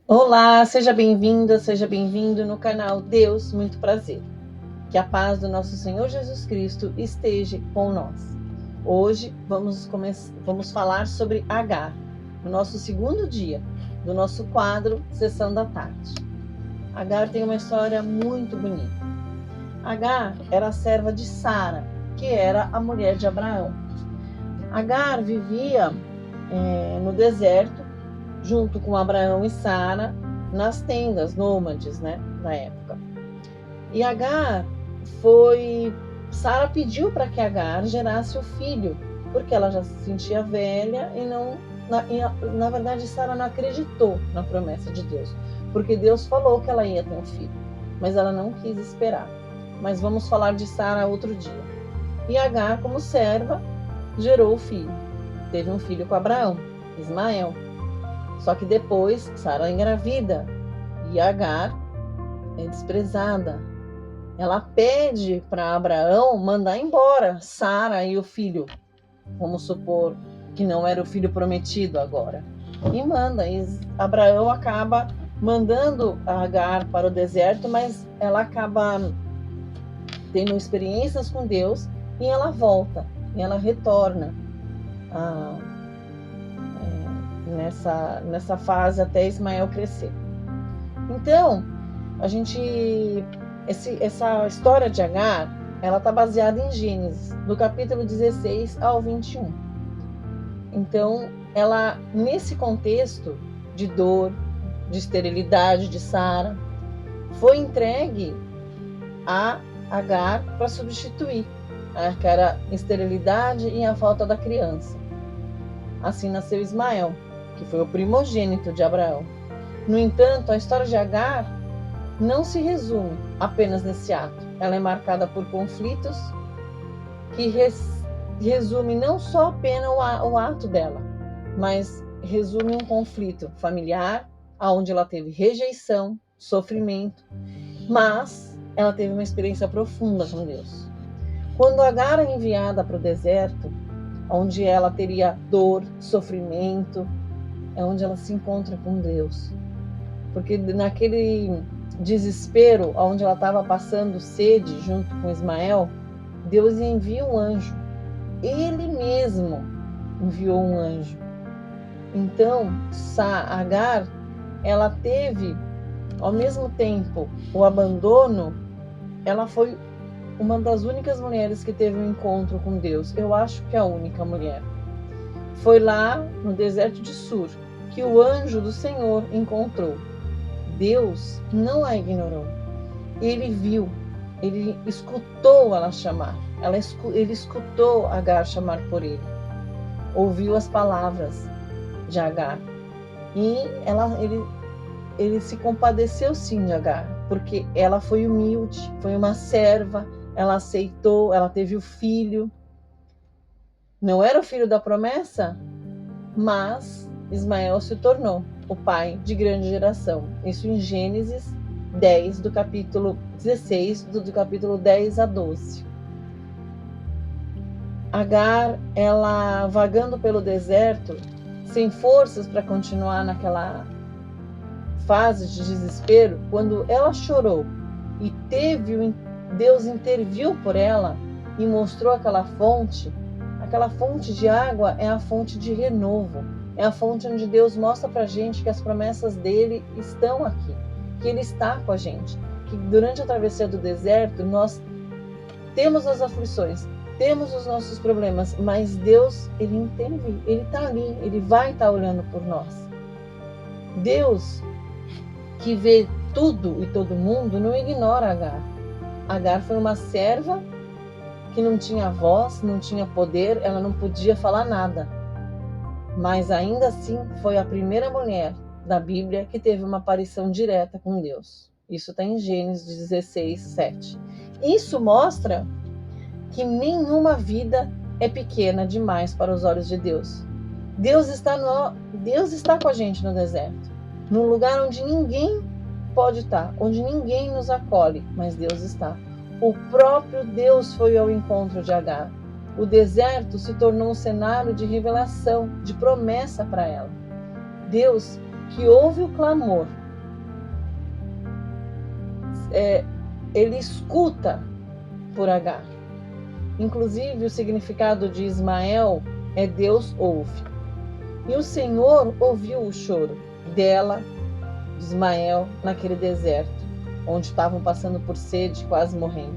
Olá, seja bem-vinda, seja bem-vindo no canal Deus Muito Prazer. Que a paz do nosso Senhor Jesus Cristo esteja com nós. Hoje vamos falar sobre Agar, no nosso segundo dia do nosso quadro Sessão da Tarde. Agar tem uma história muito bonita. Agar era a serva de Sara, que era a mulher de Abraão. Agar vivia no deserto, junto com Abraão e Sara, nas tendas nômades, da época. E Sara pediu para que Agar gerasse o filho, porque ela já se sentia velha e na verdade Sara não acreditou na promessa de Deus, porque Deus falou que ela ia ter um filho, mas ela não quis esperar. Mas vamos falar de Sara outro dia. E Agar, como serva, gerou o filho. Teve um filho com Abraão, Ismael. Só que depois Sara engravida e Agar é desprezada. Ela pede para Abraão mandar embora Sara e o filho. Vamos supor que não era o filho prometido agora. E manda. E Abraão acaba mandando Agar para o deserto, mas ela acaba tendo experiências com Deus e ela volta. E ela retorna nessa fase até Ismael crescer. Então, essa história de Agar, ela está baseada em Gênesis, do capítulo 16 ao 21. Então, ela, nesse contexto de dor, de esterilidade de Sara, foi entregue a Agar para substituir aquela esterilidade e a falta da criança. Assim nasceu Ismael, que foi o primogênito de Abraão. No entanto, a história de Agar não se resume apenas nesse ato. Ela é marcada por conflitos que resume não só apenas o ato dela, mas resume um conflito familiar, onde ela teve rejeição, sofrimento, mas ela teve uma experiência profunda com Deus. Quando Agar é enviada para o deserto, onde ela teria dor, sofrimento, é onde ela se encontra com Deus. Porque naquele desespero, onde ela estava passando sede junto com Ismael, Deus envia um anjo. Ele mesmo enviou um anjo. Então, Agar, ela teve, ao mesmo tempo, o abandono. Ela foi uma das únicas mulheres que teve um encontro com Deus. Eu acho que a única mulher. Foi lá no deserto de Sur que o anjo do Senhor encontrou. Deus não a ignorou. Ele viu, ele escutou ela chamar. Ele escutou Agar chamar por ele. Ouviu as palavras de Agar. E ele se compadeceu sim de Agar, porque ela foi humilde, foi uma serva, ela aceitou, ela teve o filho. Não era o filho da promessa, mas Ismael se tornou o pai de grande geração. Isso em Gênesis 10, do capítulo 16, do capítulo 10 a 12. Agar, ela vagando pelo deserto, sem forças para continuar naquela fase de desespero, quando ela chorou e Deus interviu por ela e mostrou aquela fonte de água é a fonte de renovo, é a fonte onde Deus mostra para a gente que as promessas dele estão aqui, que ele está com a gente, que durante a travessia do deserto nós temos as aflições, temos os nossos problemas, mas Deus, ele intervém, ele está ali, ele vai estar olhando por nós. Deus, que vê tudo e todo mundo, não ignora Agar. Agar foi uma serva que não tinha voz, não tinha poder, ela não podia falar nada. Mas ainda assim foi a primeira mulher da Bíblia que teve uma aparição direta com Deus. Isso está em Gênesis 16, 7. Isso mostra que nenhuma vida é pequena demais para os olhos de Deus. Deus está com a gente no deserto, num lugar onde ninguém pode estar, onde ninguém nos acolhe, mas Deus está. O próprio Deus foi ao encontro de Agar. O deserto se tornou um cenário de revelação, de promessa para ela. Deus que ouve o clamor, ele escuta por Agar. Inclusive, o significado de Ismael é Deus ouve. E o Senhor ouviu o choro dela, de Ismael, naquele deserto, onde estavam passando por sede, quase morrendo.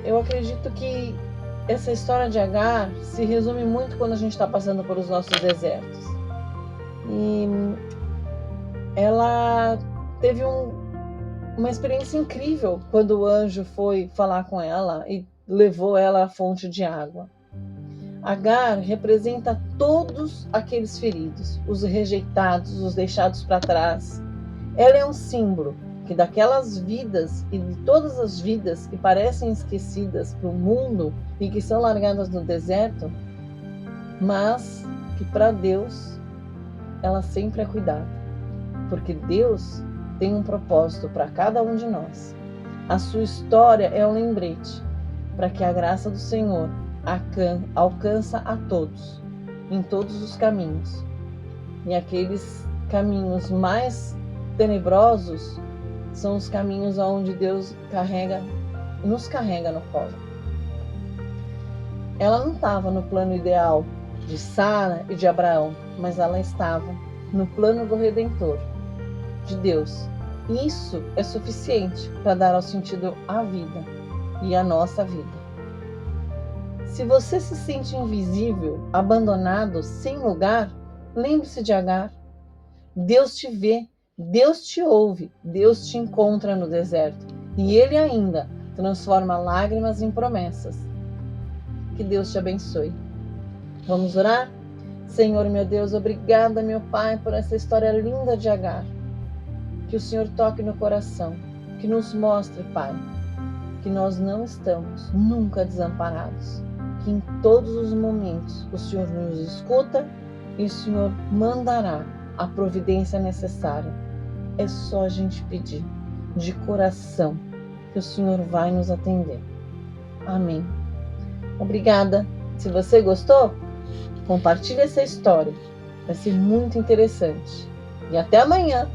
Eu acredito que essa história de Agar se resume muito quando a gente está passando por os nossos desertos. E ela teve uma experiência incrível quando o anjo foi falar com ela e levou ela à fonte de água. Agar representa todos aqueles feridos, os rejeitados, os deixados para trás. Ela é um símbolo que daquelas vidas e de todas as vidas que parecem esquecidas para o mundo e que são largadas no deserto, mas que para Deus ela sempre é cuidada, porque Deus tem um propósito para cada um de nós. A sua história é um lembrete para que a graça do Senhor alcança a todos, em todos os caminhos. E aqueles caminhos mais tenebrosos são os caminhos onde Deus nos carrega no colo. Ela não estava no plano ideal de Sara e de Abraão, mas ela estava no plano do Redentor, de Deus. Isso é suficiente para dar ao sentido à vida e à nossa vida. Se você se sente invisível, abandonado, sem lugar, lembre-se de Agar. Deus te vê, Deus te ouve, Deus te encontra no deserto. E Ele ainda transforma lágrimas em promessas. Que Deus te abençoe. Vamos orar? Senhor, meu Deus, obrigada, meu Pai, por essa história linda de Agar. Que o Senhor toque no coração, que nos mostre, Pai, que nós não estamos nunca desamparados, que em todos os momentos o Senhor nos escuta e o Senhor mandará a providência necessária. É só a gente pedir de coração que o Senhor vai nos atender. Amém. Obrigada. Se você gostou, compartilhe essa história. Vai ser muito interessante. E até amanhã.